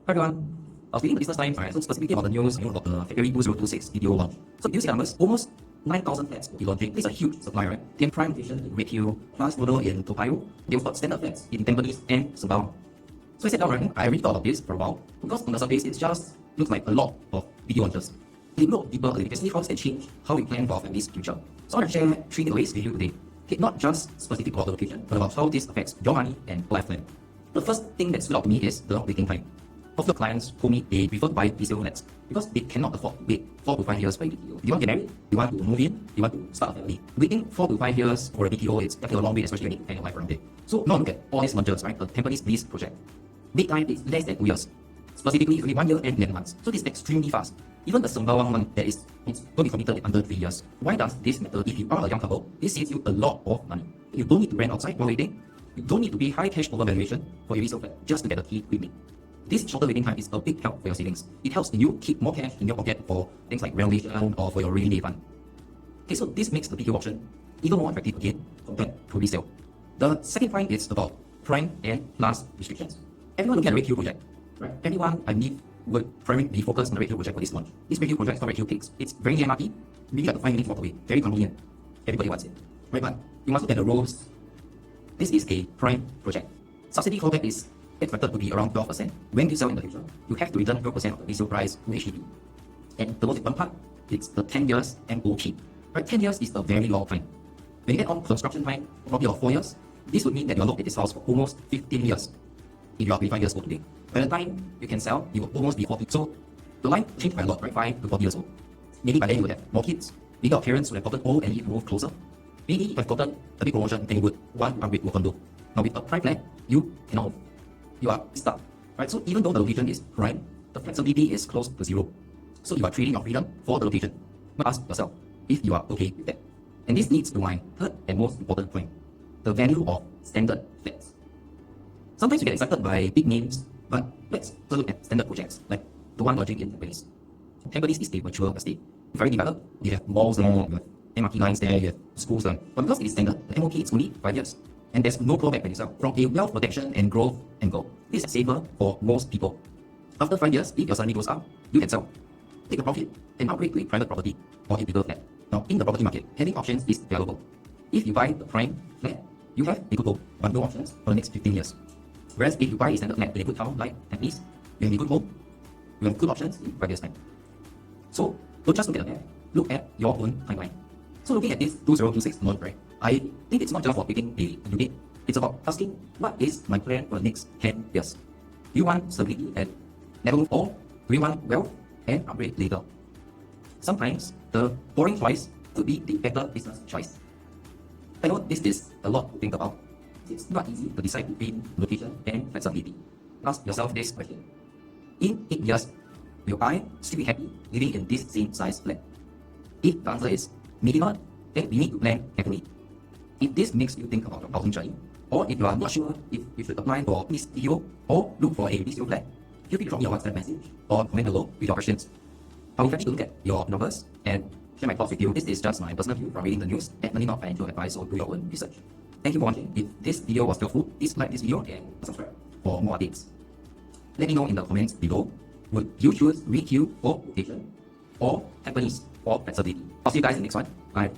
Hi everyone. I was reading the business times, right? So specifically about the news, about the February 2026 BTO launch. So if you see the numbers, almost 9,000 flats will be launching. This is a huge supply, right? Then prime location in Redhill, plus model in Toa Payoh. They've got standard flats in Tampines and Sembawang. So I sat down, right? I already thought about this for a while because on the surface it just looks like a lot of BTO launches. If you look deeper, the specific can change how we plan for our family's future. So I want to share 3 takeaways with you today. Okay, not just specific about the location, but about how this affects your money and life plan. The first thing that stood out to me is the waiting time. Of the clients told me they prefer to buy resale flats because they cannot afford to wait 4 to 5 years for a BTO. You want to get married, you want to move in, you want to start a family. Waiting 4 to 5 years for a BTO is definitely a long wait, especially when you plan your life around it. So now look at all these launches, right? The Tampines Bliss project. Wait time is less than 2 years. Specifically, it's only 1 year and 11 months. So this is extremely fast. Even the Sembawang one that it's going to be completed in under 3 years. Why does this matter? If you are a young couple, this saves you a lot of money. You don't need to rent outside while waiting. You don't need to pay high cash over valuation for your resale flat just to get the key quickly. This shorter waiting time is a big help for your savings. It helps you keep more cash in your pocket for things like renovation or for your rainy day fund. Okay, so this makes the BTO option even more attractive again compared to resale. The second point is about prime and plus restrictions. Everyone looking at the Redhill project, right? Everyone, I believe, would primarily be focused on the Redhill project for this launch. This Redhill project is not Redhill Pigs. It's very near MRT, really got to 5 minutes walk away. Very convenient. Everybody wants it. Right, but you must look at the rows. This is a prime project. Subsidy clawback is expected to be around 12%. When you sell in the future, you have to return 12% of the resale price to HDB. And the most important part is the 10 years MOP. Right, 10 years is a very long time. When you add on construction time, probably of 4 years, this would mean that you're locked at this house for almost 15 years. If you are 25 years old today, by the time you can sell, you will almost be 40. So the line changed by a lot, right? 5 to 40 years old. Maybe by then you would have more kids. Maybe our parents would have gotten old and need to move closer. Maybe you have gotten a big promotion and you would want to upgrade to a condo. Now with a prime plan, you cannot move. You are stuck, right? So even though the location is prime, the flexibility is close to zero. So you are trading your freedom for the location. But ask yourself if you are okay with that. And this leads to my third and most important point, the value of standard flats. Sometimes you get excited by big names, but let's look at standard projects like the one launching in Tampines. Tampines is a mature estate, very developed. You have malls there, you have MRT lines there, you have schools there. But because it is standard, the MOP is only 5 years. And there's no clawback when you sell. From a wealth protection and growth angle, this is safer for most people. After 5 years, if your salary goes up, you can sell. Take a profit and upgrade to a private property or a bigger flat. Now, in the property market, having options is valuable. If you buy the prime flat, you have a good home, but no options for the next 15 years. Whereas if you buy a standard flat in a good town like Tampines, you have a good home, you have good options in 5 years' time. So, don't just look at the map, look at your own timeline. So looking at this 2026 launch, right, I think it's not just for picking a new date. It's about asking, what is my plan for the next 10 years? Do you want stability and never move, or do you want wealth and upgrade later? Sometimes the boring choice could be the better business choice. I know this is a lot to think about. It's not easy to decide between location and flexibility. Ask yourself this question. In 8 years, will I still be happy living in this same size flat? If the answer is maybe not, then we need to plan carefully. If this makes you think about your housing journey, or if you are not sure if you should apply for this BTO or look for a resale flat, feel free to drop me a WhatsApp message or comment below with your questions. I will happy to look at your numbers and share my thoughts with you. This is just my personal view from reading the news, definitely not financial advice, or do your own research. Thank you for watching. If this video was helpful, please like this video and subscribe for more updates. Let me know in the comments below, would you choose Redhill for location or Tampines for flexibility? I'll see you guys in the next one. Bye.